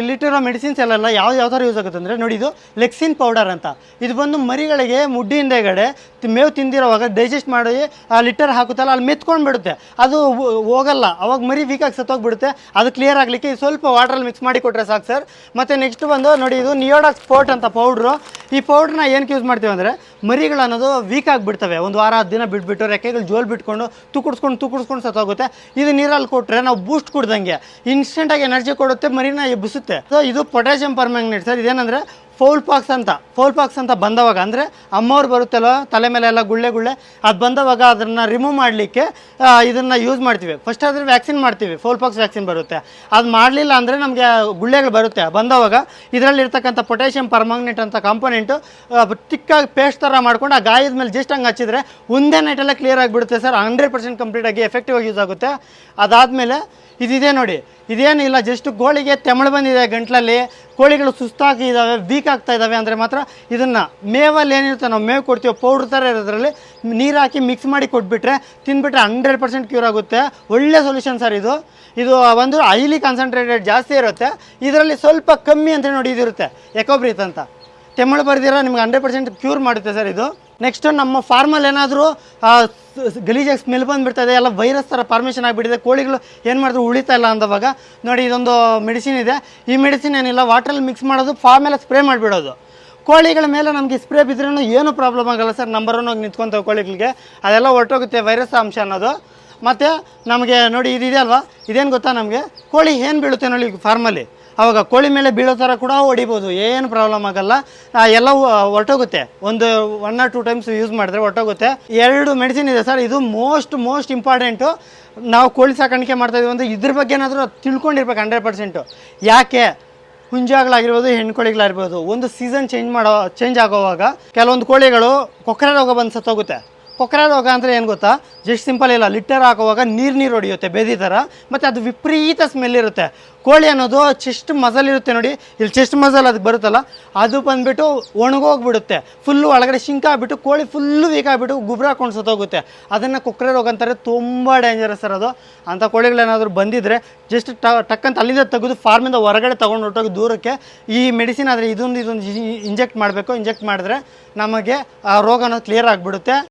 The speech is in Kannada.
ಇಲ್ಲಿಟ್ಟಿರೋ ಮೆಡಿಸಿನ್ಸ್ ಎಲ್ಲ ಯಾವ ಥರ ಯೂಸ್ ಆಗುತ್ತೆ ಅಂದರೆ ನೋಡಿ, ಇದು ಲೆಕ್ಸಿನ್ ಪೌಡರ್ ಅಂತ. ಇದು ಬಂದು ಮರಿಗಳಿಗೆ ಮುಡ್ಡಿ ಹಿಂದೆಗಡೆ ಮೇವು ತಿಂದಿರೋವಾಗ ಡೈಜೆಸ್ಟ್ ಮಾಡಿ ಆ ಲಿಟರ್ ಹಾಕುತ್ತಲ್ಲ, ಅಲ್ಲಿ ಮೆತ್ಕೊಂಡು ಬಿಡುತ್ತೆ, ಅದು ಹೋಗಲ್ಲ. ಅವಾಗ ಮರಿ ವೀಕಾಗಿ ಸತ್ತೋಗ್ಬಿಡುತ್ತೆ. ಅದು ಕ್ಲಿಯರ್ ಆಗಲಿಕ್ಕೆ ಸ್ವಲ್ಪ ವಾಟ್ರಲ್ಲಿ ಮಿಕ್ಸ್ ಮಾಡಿ ಕೊಟ್ಟರೆ ಸಾಕು ಸರ್. ಮತ್ತು ನೆಕ್ಸ್ಟ್ ಬಂದು ನೋಡಿ, ಇದು ನಿಯೋಡಾಕ್ಸ್ ಸ್ಪೋರ್ಟ್ ಅಂತ ಪೌಡ್ರು. ಈ ಪೌಡ್ರನ್ನ ಏನಕ್ಕೆ ಯೂಸ್ ಮಾಡ್ತೀವಿ ಅಂದರೆ, ಮರಿಗಳು ಅನ್ನೋದು ವೀಕ್ ಆಗಿಬಿಡ್ತವೆ. ಒಂದು ವಾರ 10 ದಿನ ಬಿಟ್ಬಿಟ್ಟು ರೆಕ್ಕೆಗಳು ಜೋಲ್ ಬಿಟ್ಕೊಂಡು ತುಕ್ಕುಡ್ಸ್ಕೊಂಡು ಸತ್ತೋಗುತ್ತೆ. ಇದು ನೀರಲ್ಲಿ ಕೊಟ್ಟರೆ ನಾವು ಬೂಸ್ಟ್ ಕುಡ್ದಂಗೆ ಇನ್ಸ್ಟೆಂಟಾಗಿ ಎನರ್ಜಿ ಕೊಡುತ್ತೆ, ಮರಿನ ಎಬ್ಬಿಸುತ್ತೆ. ಸೊ ಇದು ಪೊಟ್ಯಾಷಿಯಂ ಪರ್ಮ್ಯಾಂಗನೇಟ್ ಸರ್. ಇದೇನಂದರೆ ಫೌಲ್ ಪಾಕ್ಸ್ ಅಂತ ಬಂದವಾಗ, ಅಂದರೆ ಅಮ್ಮವ್ರು ಬರುತ್ತಲ್ಲ ತಲೆ ಮೇಲೆ ಎಲ್ಲ ಗುಳ್ಳೆ ಅದು ಬಂದವಾಗ ಅದನ್ನು ರಿಮೂವ್ ಮಾಡಲಿಕ್ಕೆ ಇದನ್ನು ಯೂಸ್ ಮಾಡ್ತೀವಿ. ಫಸ್ಟ್ ಆದರೆ ವ್ಯಾಕ್ಸಿನ್ ಮಾಡ್ತೀವಿ, ಫೌಲ್ ಪಾಕ್ಸ್ ವ್ಯಾಕ್ಸಿನ್ ಬರುತ್ತೆ. ಅದು ಮಾಡಲಿಲ್ಲ ಅಂದರೆ ನಮಗೆ ಗುಳ್ಳೆಗಳು ಬರುತ್ತೆ. ಬಂದವಾಗ ಇದರಲ್ಲಿರ್ತಕ್ಕಂಥ ಪೊಟ್ಯಾಷಿಯಂ ಪರ್ಮ್ಯಾಂಗನೇಟ್ ಅಂತ ಕಾಂಪೊನೆಂಟು ತಿಕ್ಕಾಗಿ ಪೇಸ್ಟ್ ಥರ ಮಾಡ್ಕೊಂಡು ಆ ಗಾಯದ ಮೇಲೆ ಜಸ್ಟ್ ಹಂಗೆ ಹಚ್ಚಿದ್ರೆ ಒಂದೇ ನೈಟೆಲ್ಲ ಕ್ಲಿಯರ್ ಆಗಿಬಿಡುತ್ತೆ ಸರ್. 100% ಕಂಪ್ಲೀಟಾಗಿ ಎಫೆಕ್ಟಿವ್ ಆಗಿ ಯೂಸ್ ಆಗುತ್ತೆ. ಅದಾದಮೇಲೆ ಇದಿದೆ ನೋಡಿ, ಇದೇನಿಲ್ಲ, ಜಸ್ಟ್ ಕೋಳಿಗೆ ತೆಮಳು ಬಂದಿದೆ ಗಂಟ್ಲಲ್ಲಿ, ಕೋಳಿಗಳು ಸುಸ್ತಾಗಿದ್ದಾವೆ, ವೀಕ್ ಆಗ್ತಾ ಇದ್ದಾವೆ ಅಂದರೆ ಮಾತ್ರ ಇದನ್ನು ಮೇವಲ್ಲಿ ಏನಿರುತ್ತೆ, ನಾವು ಮೇವು ಕೊಡ್ತೀವಿ ಪೌಡ್ರ್ ಥರ ಇರೋದ್ರಲ್ಲಿ ನೀರು ಹಾಕಿ ಮಿಕ್ಸ್ ಮಾಡಿ ಕೊಟ್ಬಿಟ್ರೆ ತಿಂದುಬಿಟ್ರೆ 100% ಕ್ಯೂರ್ ಆಗುತ್ತೆ. ಒಳ್ಳೆ ಸೊಲ್ಯೂಷನ್ ಸರ್ ಇದು. ಇದು ಒಂದು ಹೈಲಿ ಕಾನ್ಸಂಟ್ರೇಟೆಡ್ ಜಾಸ್ತಿ ಇರುತ್ತೆ, ಇದರಲ್ಲಿ ಸ್ವಲ್ಪ ಕಮ್ಮಿ ಅಂತ ನೋಡಿ ಇದಿರುತ್ತೆ ಎಕೋಬ್ರೀತ್ ಅಂತ. ತೆಮಳು ಬರ್ದಿರೋ ನಿಮ್ಗೆ 100% ಕ್ಯೂರ್ ಮಾಡುತ್ತೆ ಸರ್ ಇದು. ನೆಕ್ಸ್ಟು ನಮ್ಮ ಫಾರ್ಮಲ್ಲಿ ಏನಾದರೂ ಗಲೀಜಾಗಿ ಸ್ಮೆಲ್ ಬಂದುಬಿಡ್ತದೆ, ಎಲ್ಲ ವೈರಸ್ ಥರ ಫಾರ್ಮೇಷನ್ ಆಗಿಬಿಟ್ಟಿದೆ, ಕೋಳಿಗಳು ಏನು ಮಾಡಿದ್ರು ಉಳಿತಾ ಇಲ್ಲ ಅಂದವಾಗ ನೋಡಿ, ಇದೊಂದು ಮೆಡಿಸಿನ್ ಇದೆ. ಈ ಮೆಡಿಸಿನ್ ಏನಿಲ್ಲ, ವಾಟ್ರಲ್ಲಿ ಮಿಕ್ಸ್ ಮಾಡೋದು, ಫಾರ್ಮೆಲ್ಲ ಸ್ಪ್ರೇ ಮಾಡಿಬಿಡೋದು. ಕೋಳಿಗಳ ಮೇಲೆ ನಮಗೆ ಸ್ಪ್ರೇ ಬಿದ್ರೂ ಏನೂ ಪ್ರಾಬ್ಲಮ್ ಆಗೋಲ್ಲ ಸರ್. ನಂಬರ್ 1 ಆಗಿ ನಿಂತ್ಕೊತಾವೆ ಕೋಳಿಗಳಿಗೆ, ಅದೆಲ್ಲ ಹೊರಟೋಗುತ್ತೆ ವೈರಸ್ ಅಂಶ ಅನ್ನೋದು. ಮತ್ತು ನಮಗೆ ನೋಡಿ ಇದಿದೆ ಅಲ್ವಾ, ಇದೇನು ಗೊತ್ತಾ, ನಮಗೆ ಕೋಳಿ ಏನು ಬೀಳುತ್ತೆ ನೋಡಿ ಫಾರ್ಮಲ್ಲಿ, ಆವಾಗ ಕೋಳಿ ಮೇಲೆ ಬೀಳೋ ಥರ ಕೂಡ ಹೊಡಿಬೋದು, ಏನು ಪ್ರಾಬ್ಲಮ್ ಆಗೋಲ್ಲ. ಎಲ್ಲ ಹೊರಟೋಗುತ್ತೆ, 1 or 2 ಟೈಮ್ಸ್ ಯೂಸ್ ಮಾಡಿದ್ರೆ ಹೊರಟೋಗುತ್ತೆ. 2 ಮೆಡಿಸಿನ್ ಇದೆ ಸರ್. ಇದು ಮೋಸ್ಟ್ ಇಂಪಾರ್ಟೆಂಟು. ನಾವು ಕೋಳಿ ಸಾಕಾಣಿಕೆ ಮಾಡ್ತಾಯಿದ್ದೀವಿ ಅಂದರೆ ಇದ್ರ ಬಗ್ಗೆ ಏನಾದರೂ ತಿಳ್ಕೊಂಡಿರ್ಬೇಕು 100%. ಯಾಕೆ ಹುಂಜಾಗಳಾಗಿರ್ಬೋದು, ಹೆಣ್ಕೋಳಿಗಳಾಗಿರ್ಬೋದು, ಒಂದು ಸೀಸನ್ ಚೇಂಜ್ ಆಗೋವಾಗ ಕೆಲವೊಂದು ಕೋಳಿಗಳು ಕೊಕ್ಕರೆ ರೋಗ ಬಂದು ಸತ್ತೋಗುತ್ತೆ. ಕೊಕ್ಕರೆ ರೋಗ ಅಂದರೆ ಏನು ಗೊತ್ತಾ, ಜಸ್ಟ್ ಸಿಂಪಲ್ ಇಲ್ಲ, ಲಿಟರ್ ಹಾಕುವಾಗ ನೀರು ಹೊಡೆಯುತ್ತೆ ಬೇದಿ ಥರ, ಮತ್ತು ಅದು ವಿಪರೀತ ಸ್ಮೆಲ್ ಇರುತ್ತೆ. ಕೋಳಿ ಅನ್ನೋದು ಚೆಸ್ಟ್ ಮಸಲ್ ಇರುತ್ತೆ ನೋಡಿ, ಇಲ್ಲಿ ಚೆಸ್ಟ್ ಮಸಲ್ ಅದಕ್ಕೆ ಬರುತ್ತಲ್ಲ, ಅದು ಬಂದುಬಿಟ್ಟು ಒಣಗೋಗ್ಬಿಡುತ್ತೆ, ಫುಲ್ಲು ಒಳಗಡೆ ಶಿಂಕ್ ಆಗಿಬಿಟ್ಟು ಕೋಳಿ ಫುಲ್ಲು ವೀಕ್ ಆಗಿಬಿಟ್ಟು ಗುಬ್ರ ಹಾಕೊಂಡು ಸತ್ತೋಗುತ್ತೆ. ಅದನ್ನು ಕೊಕ್ಕರೆ ರೋಗ ಅಂತಾರೆ. ತುಂಬ ಡೇಂಜರಸ್ ಸರ್ ಅದು. ಅಂಥ ಕೋಳಿಗಳೇನಾದರೂ ಬಂದಿದ್ದರೆ ಜಸ್ಟ್ ಟಕ್ಕಂತ ಅಲ್ಲಿಂದ ತೆಗೆದು ಫಾರ್ಮಿಂದ ಹೊರಗಡೆ ತೊಗೊಂಡು ಹೊರಟೋಗಿ ದೂರಕ್ಕೆ ಈ ಮೆಡಿಸಿನ್ ಆದರೆ ಇದೊಂದು ಇಂಜೆಕ್ಟ್ ಮಾಡಬೇಕು. ಇಂಜೆಕ್ಟ್ ಮಾಡಿದ್ರೆ ನಮಗೆ ಆ ರೋಗ ಅನ್ನೋದು ಕ್ಲಿಯರ್ ಆಗಿಬಿಡುತ್ತೆ.